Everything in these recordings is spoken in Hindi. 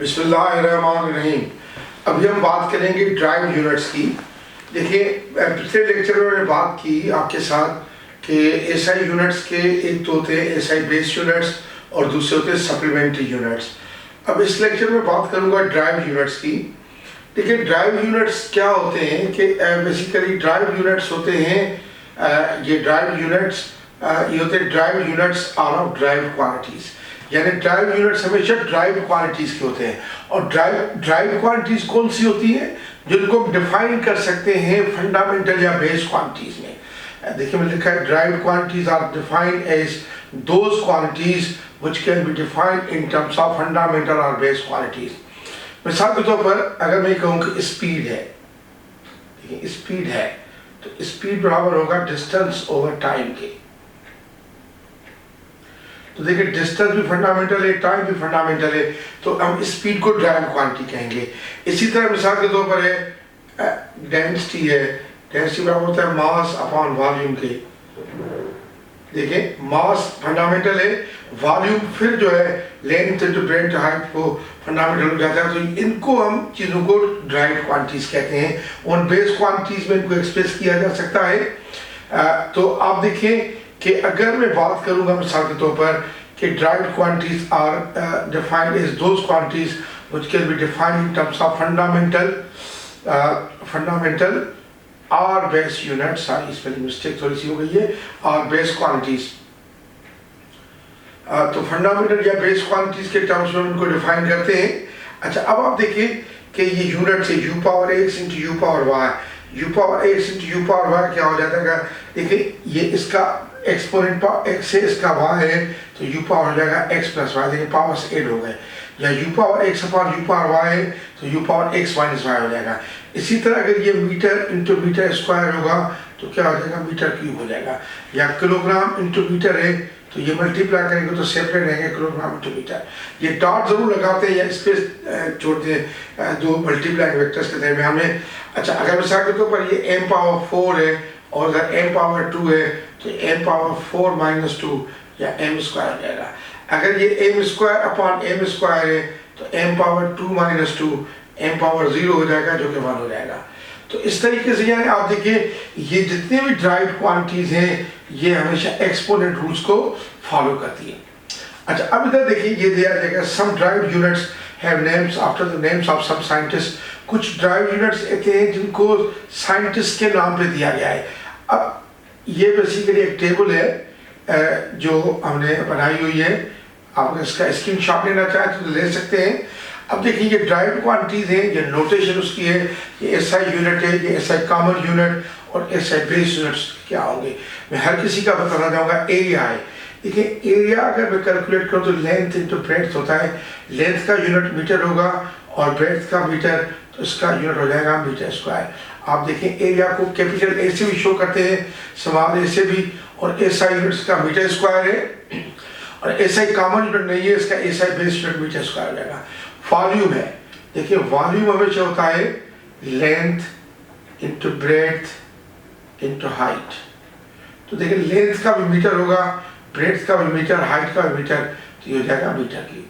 बिस्मिल्लाहिर्रहमानिर्रहीम। अभी हम बात करेंगे ड्राइव यूनिट्स की। देखिए, पिछले लेक्चर में मैंने बात की आपके साथ कि एसआई यूनिट्स के एक तो होते हैं एसआई बेस यूनिट्स और दूसरे होते हैं सप्लीमेंट्री यूनिट्स। अब इस लेक्चर में बात करूंगा ड्राइव यूनिट्स की। देखिए, ड्राइव यूनिट्स क्या होते हैं कि बेसिकली ड्राइव यूनिट्स होते हैं ये ड्राइव यूनिट्स ये होते हैं derived units are of derived quantities, यानी ड्राइव यूनिट्स हमेशा ड्राइव क्वांटिटीज के होते हैं। और ड्राइव क्वांटिटीज कौन सी होती हैं जिनको हम डिफाइन कर सकते हैं फंडामेंटल या बेस क्वांटिटीज में। देखिए, मैंने लिखा है derived quantities are defined as those quantities which can be defined in terms of fundamental और बेस क्वांटिटीज। मिसाल के तौर पर अगर मैं कहूँ कि स्पीड है, देखिए स्पीड है तो स्पीड बराबर होगा डिस्टेंस ओवर टाइम के। तो देखिए, डिस्टेंस भी फंडामेंटल है, टाइम भी फंडामेंटल है, तो हम स्पीड को ड्राइव क्वांटिटी कहेंगे। इसी तरह मिसाल के तौर पर है डेंसिटी है, डेंसिटी बराबर होता है मास अपॉन वॉल्यूम के। देखिए, मास फंडामेंटल है, वॉल्यूम फिर जो है लेंथ इनटू ब्रेड्थ हाइट को फंडामेंटल हो जाता है। तो इनको हम चीज़ों को ड्राइव क्वांटिटीज कहते हैं। और बेस क्वांटिटीज में इनको एक्सप्रेस किया जा सकता है। तो आप देखिए कि अगर मैं बात करूंगा मिसाल के तौर पर कि derived quantities are defined as those quantities which can be defined in terms of fundamental और base unit. Sorry, spelling mistake थोड़ी सी हो गई है। और बेस क्वांटिटीज तो फंडामेंटल या बेस क्वांटिटीज के टर्म्स में उनको डिफाइन करते हैं। अच्छा, अब आप देखिए कि ये यूनिट से u power x into you power y, u power x into you power y क्या हो जाता है। देखिए, ये इसका एक्सपोनेंट x से इसका y है तो u पावर हो जाएगा x प्लस y। देखिए, पावर्स ऐड हो गए। या u power x upon u power y है तो u power x minus y हो जाएगा। इसी तरह अगर ये मीटर इंटू मीटर स्क्वायर होगा तो क्या हो जाएगा, मीटर क्यूब हो जाएगा। या किलोग्राम इंटू मीटर है तो ये मल्टीप्लाई करेंगे तो सेपरेट रहेंगे किलोग्राम इंटू मीटर। ये डॉट जरूर लगाते हैं या स्पेस छोड़ते हैं दो मल्टीप्लाई वेक्टर्स के दरमियान में। अच्छा, अगर मिसाल के तौर पर ये m पावर 4 है और अगर m पावर 2 है तो m पावर 4 माइनस 2 या m स्क्वायर हो जाएगा। अगर ये m square upon m square है तो m power 2 minus 2 m power 0 हो जाएगा जो कि 1 हो जाएगा। तो इस तरीके से यानी आप देखिए ये जितने भी ड्राइव क्वांटिटीज हैं ये हमेशा एक्सपोनेंट रूल्स को फॉलो करती है। अच्छा, अब इधर देखिए ये दिया जाएगा some derived units have names after the names of some scientist. कुछ ड्राइव यूनिट्स ऐसे हैं जिनको साइंटिस्ट के नाम पे दिया गया है। अब ये बेसिकली एक टेबल है जो हमने बनाई हुई है। आप इसका स्क्रीनशॉट लेना चाहें तो ले सकते हैं। अब देखिए, ये ड्राइव क्वांटिटीज हैं, ये नोटेशन उसकी है, ये एसआई यूनिट है, ये एसआई कॉमन यूनिट और एसआई बेस यूनिट्स क्या होंगे मैं हर किसी का बताना चाहूँगा। एरिया है, देखिए एरिया अगर मैं कैलकुलेट करूँ तो लेंथ इंटू ब्रेड्थ होता है। लेंथ का यूनिट मीटर होगा और ब्रेड्थ का मीटर, तो इसका यूनिट हो जाएगा मीटर स्क्वायर। आप देखें एरिया को कैपिटल ए से भी शो करते हैं, स्मॉल ए से भी, और एसआई यूनिट्स का मीटर स्क्वायर है और एसआई कॉमन यूनिट नहीं है, इसका SI base unit metre square हो जाएगा। वॉल्यूम है, देखिए वॉल्यूम हमेशा होता है length into breadth into height. तो देखिए लेंथ का भी मीटर होगा, ब्रेड्थ का भी मीटर, हाइट का भी मीटर, तो ये हो जाएगा मीटर की।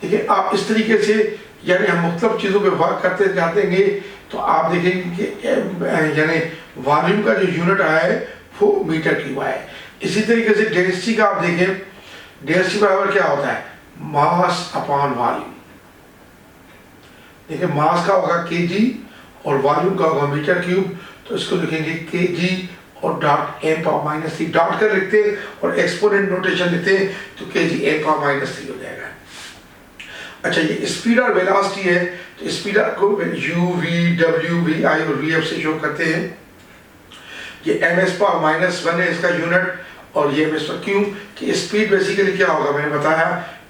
देखिए, आप इस तरीके से यानी हम मुख्तलिफ चीज़ों पे वर्क करते जाएंगे तो आप देखेंगे कि यानी वॉल्यूम का जो यूनिट आया है वो मीटर क्यूब आया है। इसी तरीके से डेंसिटी का आप देखें, डेंसिटी बराबर क्या होता है, मास अपॉन वॉल्यूम। देखिए, मास का होगा kg और वॉल्यूम का होगा मीटर क्यूब। तो इसको लिखेंगे kg और dot m power minus 3 dot कर लिखते हैं और एक्सपोनेंट नोटेशन लिखते हैं तो kg m पावर माइनस 3 हो जाएगा। अच्छा, ये स्पीड और वेलोसिटी है तो स्पीड को u v w v i और v f से शो करते हैं। ये ms पावर माइनस 1 है इसका यूनिट और ये ms पर क्यों कि स्पीड बेसिकली क्या होगा मैंने बताया,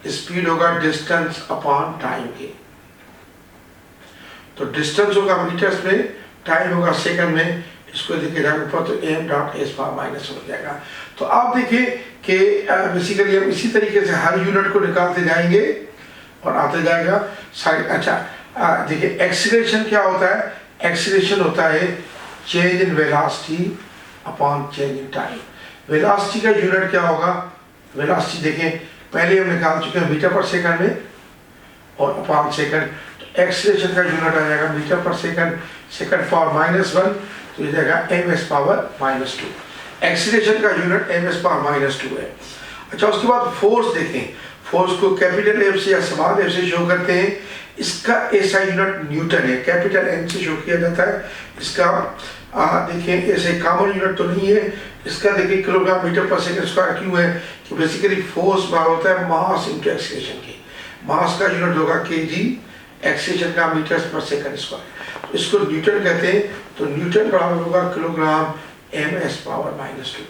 स्पीड होगा डिस्टेंस अपॉन टाइम के। तो डिस्टेंस होगा मीटर्स में, टाइम होगा सेकंड में, इसको लिखे जाएगा ऊपर तो m dot s power minus हो जाएगा। तो आप देखिए कि बेसिकली हम इसी तरीके से हर यूनिट को निकालते जाएंगे और आते जाएगा साइड। अच्छा, देखिए एक्सीलरेशन क्या होता है, एक्सीलरेशन होता है change in velocity upon change in time. Velocity का यूनिट क्या होगा, वेलोसिटी देखें पहले हम निकाल चुके हैं मीटर पर सेकंड में और अपॉन सेकंड। तो एक्सीलरेशन का यूनिट आ जाएगा मीटर पर सेकंड, सेकंड पावर -1, तो ये जाएगा ms पावर -2। एक्सीलरेशन का यूनिट ms पावर -2 है। अच्छा, उसके बाद फोर्स देखें। फोर्स को कैपिटल एफ से या स्मॉल एफ से शो करते हैं। इसका ऐसा यूनिट न्यूटन है, कैपिटल एन से शो किया जाता है। इसका देखें ऐसे कॉमन यूनिट तो नहीं है इसका। देखिए किलोग्राम मीटर पर सेकंड स्क्वायर क्यों है कि बेसिकली फोर्स बराबर होता है मास इंटू एक्सीलरेशन के। मास का यूनिट होगा केजी, एक्सीलरेशन का मीटर्स पर सेकंड स्क्वायर। तो इसको न्यूटन कहते हैं। तो न्यूटन बराबर होगा किलोग्राम ms पावर -2।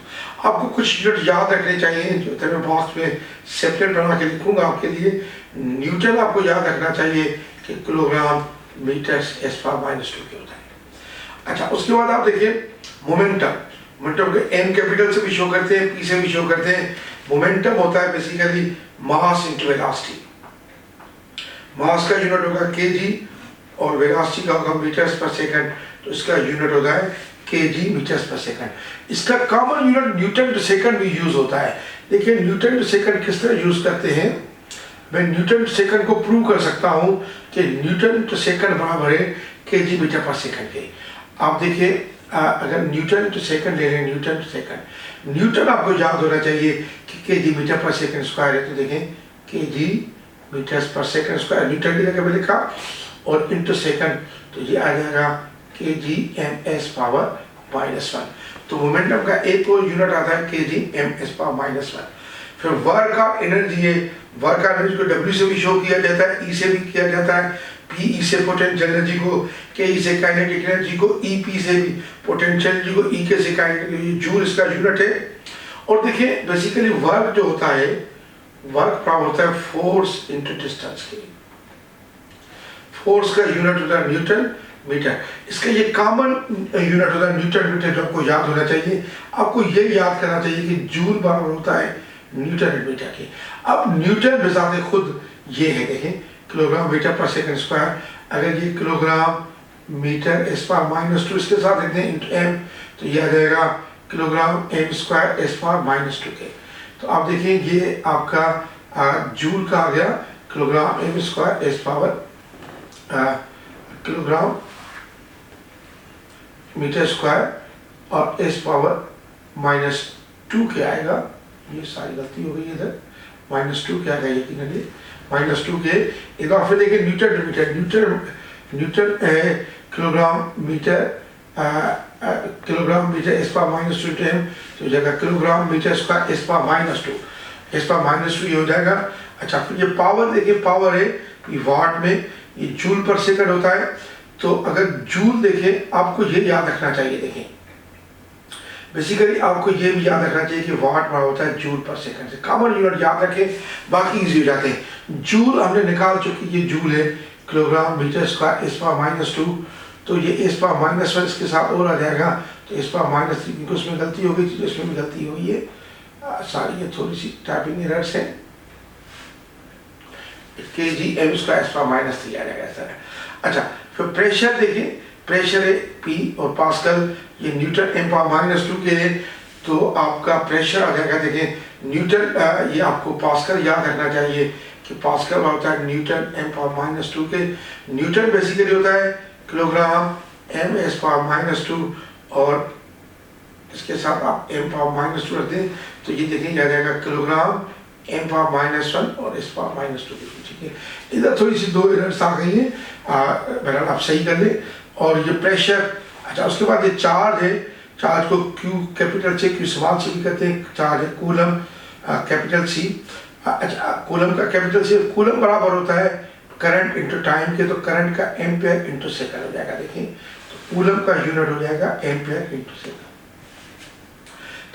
आपको कुछ यूनिट याद रखने चाहिए जो मैं बॉक्स में सेपरेट बना के लिखूंगा आपके लिए। न्यूटन आपको याद रखना चाहिए कि किलोग्राम मीटर्स s पावर -2 के होता है। अच्छा, उसके बाद आप देखिए मोमेंटम। मोमेंटम को m कैपिटल से भी शो करते हैं, p से भी शो करते हैं। मोमेंटम होता है बेसिकली मास इंटू वेलोसिटी। मास का यूनिट होगा kg और वेलोसिटी का होगा मीटर्स पर सेकंड। तो इसका यूनिट होता है kg मीटर्स पर सेकंड। इसका common unit newton to second भी यूज होता है। देखिए न्यूटन टू सेकंड किस तरह यूज करते हैं। मैं न्यूटन टू सेकंड को प्रूव कर सकता हूं कि न्यूटन टू सेकंड बराबर है kg मीटर पर सेकंड के। आप देखिए अगर न्यूटन टू सेकंड ले लें, न्यूटन टू सेकंड, न्यूटन आपको याद होना चाहिए कि kg मीटर पर सेकंड स्क्वायर है। तो देखें kg मीटर्स पर सेकंड स्क्वायर न्यूटन की जगह पे लिखा और इंटू सेकंड, तो ये आ जाएगा kg ms पावर -1। तो मोमेंटम का एक और यूनिट आता है kg ms पावर -1। फिर वर्क ऑफ एनर्जी है। वर्क ऑफ एनर्जी को w से भी शो किया जाता है, e से भी किया जाता है। p से पोटेंशियल एनर्जी को, k से काइनेटिक एनर्जी को, EP से भी पोटेंशियल एनर्जी को, E से काइनेटिक, जूल इसका यूनिट है। और देखिए बेसिकली वर्क जो होता है, वर्क प्राप्त होता है फोर्स इंटू डिस्टेंस के। फोर्स का यूनिट होता है न्यूटन मीटर। इसका ये कॉमन यूनिट होता है न्यूटन मीटर, जो आपको याद होना चाहिए। आपको ये याद करना चाहिए कि जूल बराबर होता है न्यूटन मीटर के। अब न्यूटन बिजाते खुद ये है, देखें किलोग्राम मीटर पर सेकंड स्क्वायर। अगर ये किलोग्राम मीटर s पावर -2 इसके साथ लिखते हैं इंटू m, तो ये आ जाएगा kilogram m square s power -2 के। तो आप देखें ये आपका जूल का आ गया kilogram m square s power kilogram metre square और s पावर -2 के आएगा। ये सारी गलती हो गई इधर, -2 के आएगा यकीनन, -2 के। इधर फिर देखिए newton to metre, newton kilogram metre s power -2 to m, तो जाएगा kilogram metre square s power -2, s power -2 ये हो जाएगा। अच्छा, फिर ये पावर देखिए, पावर है ये वाट में, ये जूल पर सेकंड होता है। तो अगर जूल देखें, आपको ये याद रखना चाहिए। देखें बेसिकली आपको ये भी याद रखना चाहिए कि वाट बराबर होता है जूल पर सेकंड से। कॉमन यूनिट याद रखें, बाकी इजी हो जाते हैं। जूल हमने निकाल चुकी, ये जूल है kilogram metre square s power -2। तो ये s पावर -1 इसके साथ और आ जाएगा, तो s पावर -3, क्योंकि उसमें गलती हो गई थी, इसमें भी गलती हुई है सारी, ये थोड़ी सी टाइपिंग एरर्स है। kg m square s power -3 आ जाएगा ऐसा है। अच्छा, फिर प्रेशर देखिए, प्रेशर है P और पास्कल, ये न्यूटन m पावर -2 के है। तो आपका प्रेशर आ जाएगा, देखिए न्यूटन, ये आपको पास्कल याद रखना चाहिए कि पास्कल होता है न्यूटन m पावर -2 के। न्यूटन बेसिकली होता है किलोग्राम m s पावर -2 और इसके साथ आप m पावर -2 रख दें, तो ये देखें आ जाएगा किलोग्राम m पावर -1 और s पावर -2। ठीक है, इधर थोड़ी सी दो एरर्स आ गई हैं, बहरहाल आप सही कर लें। और ये प्रेशर। अच्छा, उसके बाद ये चार्ज है। चार्ज को Q कैपिटल से, Q स्मॉल से भी कहते हैं। चार्ज है कूलम कैपिटल C। अच्छा, कूलम का कैपिटल C, कूलम बराबर होता है करंट इंटू टाइम के। तो करंट का एम्पेयर इंटू सेकंड हो जाएगा। देखिए तो कूलम का यूनिट हो जाएगा एम्पेयर इंटू सेकंड,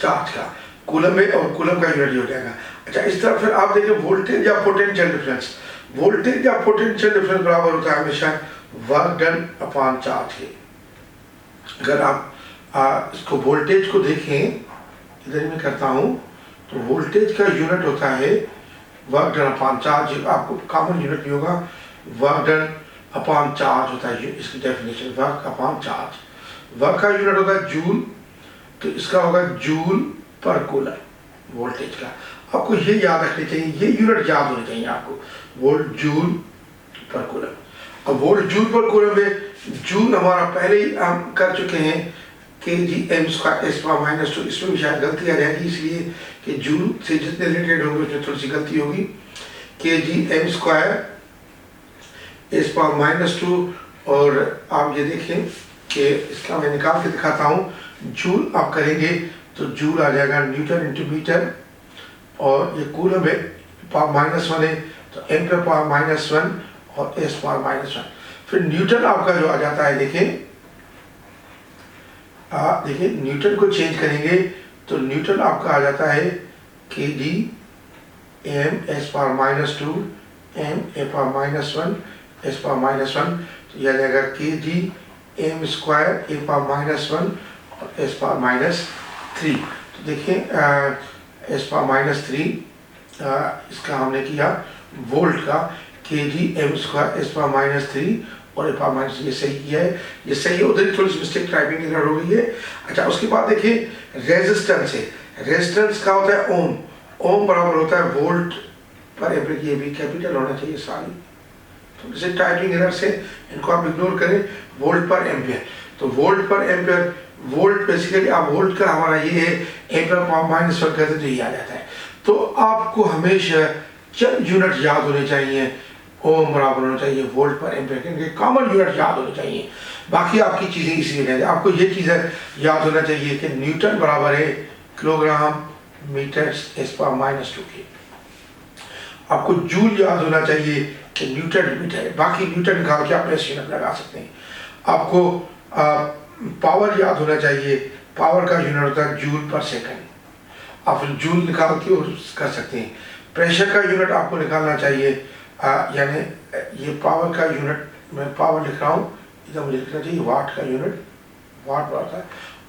चार्ज का कूलम में, और कूलम का यूनिट हो जाएगा। अच्छा, इस तरह फिर आप देखिए वोल्टेज या पोटेंशियल डिफरेंस। वोल्टेज या पोटेंशियल डिफरेंस बराबर होता है हमेशा वर्क डन अपॉन चार्ज के। अगर आप इसको वोल्टेज को देखें, इधर मैं करता हूं, तो वोल्टेज का यूनिट होता है वर्क डन अपॉन चार्ज। आपको कॉमन यूनिट भी होगा, वर्क डन अपॉन चार्ज होता है इसकी definition, work upon charge. Work का यूनिट होता है जूल, तो इसका होगा जूल पर कूलम वोल्टेज का। आपको ये याद रखने चाहिए, ये यूनिट याद होने चाहिए आपको, वोल्ट जूल पर कूलम। अब वोल्ट जूल पर कूलम में जूल हमारा पहले ही हम कर चुके हैं k g m square s power minus 2, इसमें भी शायद गलती आ जाएगी इसलिए कि जूल से जितने रिलेटेड होंगे उसमें थोड़ी सी गलती होगी। K g m square s power minus 2, और आप ये देखें कि इसका मैं निकाल के दिखाता हूँ। जूल आप करेंगे तो जूल आ जाएगा न्यूटन इंटू मीटर, और ये कूलम है पावर माइनस 1 है तो एम्पीयर पावर माइनस 1 और एस पावर माइनस 1। फिर न्यूटन आपका जो आ जाता है, देखिए देखिए न्यूटन को चेंज करेंगे तो न्यूटन आपका आ जाता है k g m s power minus 2 m A power minus 1 s power minus 1, तो यह आ जाएगा k g m square A power minus 1 और एस पावर माइनस 3। तो देखिए एस पावर माइनस 3 इसका हमने किया वोल्ट का, k g m square s power minus 3 और ए पावर माइनस, ये सही किया है, ये सही है। उधर ही थोड़ी सी मिस्टेक टाइपिंग एरर हो गई है। अच्छा, उसके बाद देखिए रेजिस्टेंस है। रेजिस्टेंस का होता है ओम, ओम बराबर होता है वोल्ट पर एम्पीयर, ये भी कैपिटल होना चाहिए सारी, तो जैसे टाइपिंग एरर से इनको आप इग्नोर करें। वोल्ट पर एम्पीयर, तो वोल्ट पर एम्पीयर, वोल्ट बेसिकली आप वोल्ट का हमारा ये है, एम्पीयर पावर माइनस 1 कहते तो ये आ जाता है। तो आपको हमेशा चंद यूनिट याद होने चाहिए। ओम बराबर होना चाहिए वोल्ट पर एम्पीयर, क्योंकि कॉमन यूनिट याद होने चाहिए, बाकी आपकी चीज़ें इसी में आपको ये चीज़ें याद होना चाहिए कि न्यूटन बराबर है kilogram metre s power minus 2 के। आपको जूल याद होना चाहिए कि न्यूटन मीटर है, बाकी न्यूटन निकाल के आप एस यूनिट लगा सकते हैं। आपको पावर याद होना चाहिए, पावर का यूनिट होता है जूल पर सेकंड, आप जूल निकाल के कर सकते हैं। प्रेशर का यूनिट आपको निकालना चाहिए, यानी ये पावर का यूनिट, मैं पावर लिख रहा हूँ, इधर मुझे लिखना चाहिए वाट का यूनिट, वाट होता है,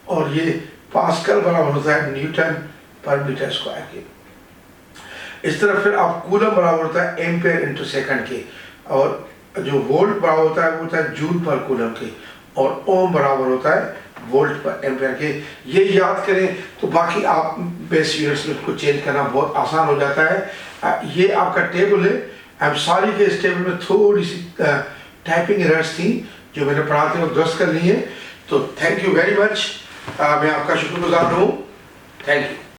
और ये पास्कल बराबर होता है न्यूटन पर मीटर स्क्वायर के। इस तरह फिर आप कूलम बराबर होता है एम्पेयर इंटू सेकंड के, और जो वोल्ट बराबर होता है वो होता है जूल पर कूलम के, और ओम बराबर होता है वोल्ट पर एम्पेयर के। ये याद करें तो बाकी आप बेस यूनिट्स में उसको चेंज करना बहुत आसान हो जाता है। ये आपका टेबल है। आई एम सॉरी कि इस टेबल में थोड़ी सी टाइपिंग एरर्स थी जो मैंने पढ़ाते वक्त दुरुस्त कर ली है। तो थैंक यू वेरी मच, मैं आपका शुक्रगुजार हूँ। Thank you.